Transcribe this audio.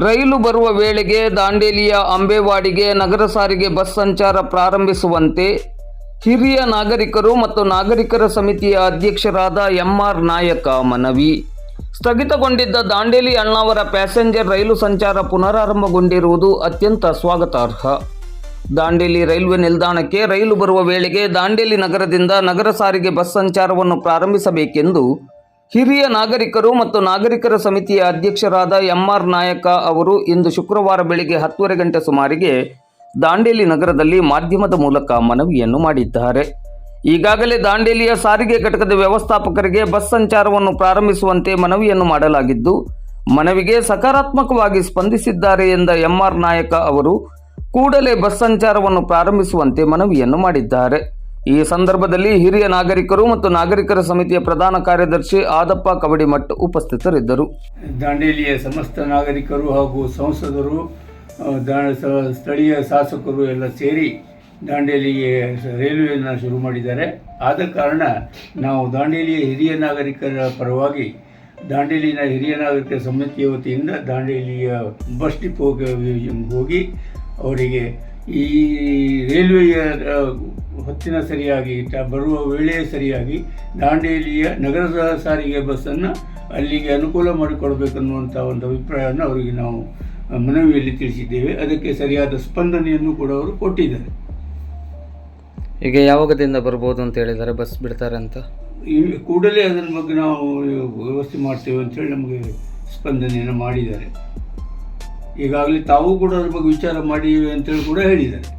ರೈಲು ಬರುವ ವೇಳೆಗೆ ದಾಂಡೇಲಿಯ ಅಂಬೇವಾಡಿಗೆ ನಗರ ಸಾರಿಗೆ ಬಸ್ ಸಂಚಾರ ಪ್ರಾರಂಭಿಸುವಂತೆ ಹಿರಿಯ ನಾಗರಿಕರು ಮತ್ತು ನಾಗರಿಕರ ಸಮಿತಿಯ ಅಧ್ಯಕ್ಷರಾದ ಎಂಆರ್ ನಾಯಕ ಮನವಿ. ಸ್ಥಗಿತಗೊಂಡಿದ್ದ ದಾಂಡೇಲಿ ಅಳ್ನಾವರ ಪ್ಯಾಸೆಂಜರ್ ರೈಲು ಸಂಚಾರ ಪುನರಾರಂಭಗೊಂಡಿರುವುದು ಅತ್ಯಂತ ಸ್ವಾಗತಾರ್ಹ. ದಾಂಡೇಲಿ ರೈಲ್ವೆ ನಿಲ್ದಾಣಕ್ಕೆ ರೈಲು ಬರುವ ವೇಳೆಗೆ ದಾಂಡೇಲಿ ನಗರದಿಂದ ನಗರ ಸಾರಿಗೆ ಬಸ್ ಸಂಚಾರವನ್ನು ಪ್ರಾರಂಭಿಸಬೇಕೆಂದು ಹಿರಿಯ ನಾಗರಿಕರು ಮತ್ತು ನಾಗರಿಕರ ಸಮಿತಿಯ ಅಧ್ಯಕ್ಷರಾದ ಎಂಆರ್ ನಾಯಕ ಅವರು ಇಂದು ಶುಕ್ರವಾರ ಬೆಳಿಗ್ಗೆ 10:30 ಗಂಟೆ ಸುಮಾರಿಗೆ ದಾಂಡೇಲಿ ನಗರದಲ್ಲಿ ಮಾಧ್ಯಮದ ಮೂಲಕ ಮನವಿಯನ್ನು ಮಾಡಿದ್ದಾರೆ. ಈಗಾಗಲೇ ದಾಂಡೇಲಿಯ ಸಾರಿಗೆ ಘಟಕದ ವ್ಯವಸ್ಥಾಪಕರಿಗೆ ಬಸ್ ಸಂಚಾರವನ್ನು ಪ್ರಾರಂಭಿಸುವಂತೆ ಮನವಿಯನ್ನು ಮಾಡಲಾಗಿದ್ದು, ಮನವಿಗೆ ಸಕಾರಾತ್ಮಕವಾಗಿ ಸ್ಪಂದಿಸಿದ್ದಾರೆ ಎಂದ ಎಂಆರ್ ನಾಯಕ ಅವರು ಕೂಡಲೇ ಬಸ್ ಸಂಚಾರವನ್ನು ಪ್ರಾರಂಭಿಸುವಂತೆ ಮನವಿಯನ್ನು ಮಾಡಿದ್ದಾರೆ. ಈ ಸಂದರ್ಭದಲ್ಲಿ ಹಿರಿಯ ನಾಗರಿಕರು ಮತ್ತು ನಾಗರಿಕರ ಸಮಿತಿಯ ಪ್ರಧಾನ ಕಾರ್ಯದರ್ಶಿ ಆದಪ್ಪ ಕವಡಿಮಠ್ ಉಪಸ್ಥಿತರಿದ್ದರು. ದಾಂಡೇಲಿಯ ಸಮಸ್ತ ನಾಗರಿಕರು ಹಾಗೂ ಸಂಸದರು, ಸ್ಥಳೀಯ ಶಾಸಕರು ಎಲ್ಲ ಸೇರಿ ದಾಂಡೇಲಿಗೆ ರೈಲ್ವೆಯನ್ನು ಶುರು ಮಾಡಿದ್ದಾರೆ. ಆದ ಕಾರಣ ನಾವು ದಾಂಡೇಲಿಯ ಹಿರಿಯ ನಾಗರಿಕರ ಪರವಾಗಿ ದಾಂಡೇಲಿನ ಹಿರಿಯ ನಾಗರಿಕರ ಸಮಿತಿಯ ವತಿಯಿಂದ ದಾಂಡೇಲಿಯ ಬಸ್ ಡಿಪೋಗೆ ಹೋಗಿ ಅವರಿಗೆ ಈ ರೈಲ್ವೆಯ ಹೊತ್ತಿನ ಸರಿಯಾಗಿ ಬರುವ ವೇಳೆಯ ಸರಿಯಾಗಿ ದಾಂಡೇಲಿಯ ನಗರ ಸಾರಿಗೆ ಬಸ್ಸನ್ನು ಅಲ್ಲಿಗೆ ಅನುಕೂಲ ಮಾಡಿಕೊಡಬೇಕನ್ನುವಂಥ ಒಂದು ಅಭಿಪ್ರಾಯವನ್ನು ಅವರಿಗೆ ನಾವು ಮನವಿಯಲ್ಲಿ ತಿಳಿಸಿದ್ದೇವೆ. ಅದಕ್ಕೆ ಸರಿಯಾದ ಸ್ಪಂದನೆಯನ್ನು ಕೂಡ ಅವರು ಕೊಟ್ಟಿದ್ದಾರೆ. ಈಗ ಯಾವಾಗದಿಂದ ಬರ್ಬೋದು ಅಂತ ಹೇಳಿದ್ದಾರೆ, ಬಸ್ ಬಿಡ್ತಾರೆ ಅಂತ ಕೂಡಲೇ ಅದರ ಬಗ್ಗೆ ನಾವು ವ್ಯವಸ್ಥೆ ಮಾಡ್ತೇವೆ ಅಂತೇಳಿ ನಮಗೆ ಸ್ಪಂದನೆಯನ್ನು ಮಾಡಿದ್ದಾರೆ. ಈಗಾಗಲೇ ತಾವು ಕೂಡ ಅದ್ರ ಬಗ್ಗೆ ವಿಚಾರ ಮಾಡಿ ಅಂತೇಳಿ ಕೂಡ ಹೇಳಿದ್ದಾರೆ.